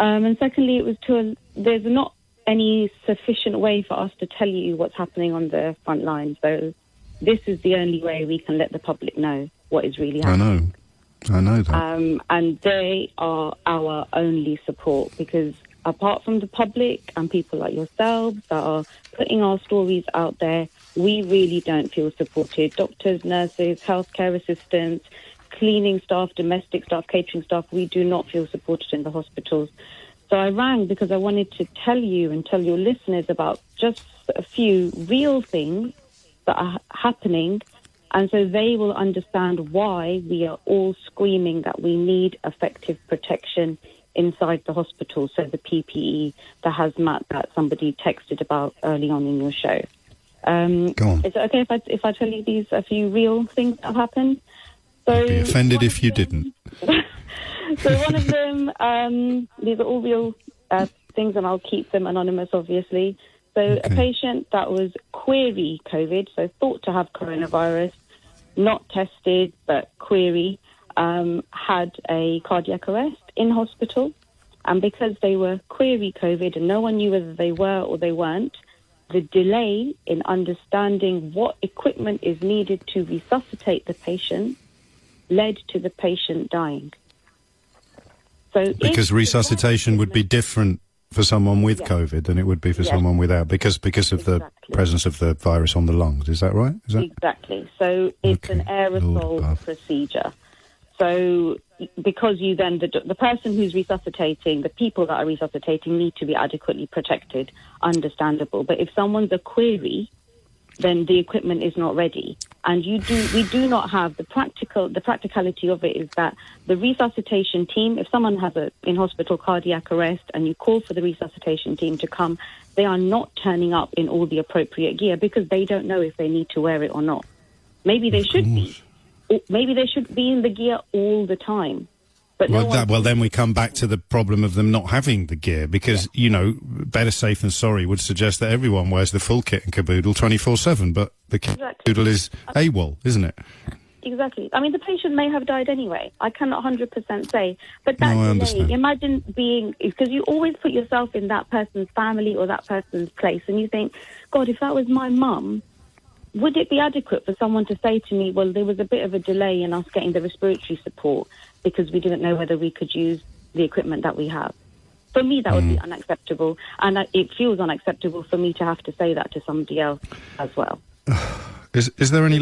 And secondly, there's not any sufficient way for us to tell you what's happening on the front line. So this is the only way we can let the public know what is really happening. I know that. And they are our only support, because apart from the public and people like yourselves that are putting our stories out there, we really don't feel supported. Doctors, nurses, healthcare assistants, cleaning staff, domestic staff, catering staff, we do not feel supported in the hospitals. So I rang because I wanted to tell you and tell your listeners about just a few real things that are happening, and so they will understand why we are all screaming that we need effective protection inside the hospital. So the PPE, the hazmat that somebody texted about early on in your show. Go on. Is it okay if I tell you a few real things that have happened? So I'd be offended if you didn't. So one of them, these are all real things, and I'll keep them anonymous, obviously. So Okay. A patient that was query COVID, so thought to have coronavirus, not tested, but query, had a cardiac arrest in hospital. And because they were query COVID and no one knew whether they were or they weren't, the delay in understanding what equipment is needed to resuscitate the patient led to the patient dying. So because resuscitation would be different for someone with COVID than it would be for someone without, because of the presence of the virus on the lungs. Is that right? Exactly. So it's an aerosol procedure. So because you then, the person who's resuscitating, the people that are resuscitating need to be adequately protected, understandable. But if someone's a query, then the equipment is not ready. And we do not have the practicality of it is that the resuscitation team, if someone has a in-hospital cardiac arrest and you call for the resuscitation team to come, they are not turning up in all the appropriate gear because they don't know if they need to wear it or not. Maybe they should be. Maybe they should be in the gear all the time. But then we come back to the problem of them not having the gear, because, better safe than sorry would suggest that everyone wears the full kit and caboodle 24/7, but the kit and caboodle is AWOL, isn't it? Exactly. I mean, the patient may have died anyway. I cannot 100% say. But that delay, imagine because you always put yourself in that person's family or that person's place, and you think, God, if that was my mum, would it be adequate for someone to say to me, well, there was a bit of a delay in us getting the respiratory support because we didn't know whether we could use the equipment that we have? For me, that would be unacceptable. And it feels unacceptable for me to have to say that to somebody else as well. Is there any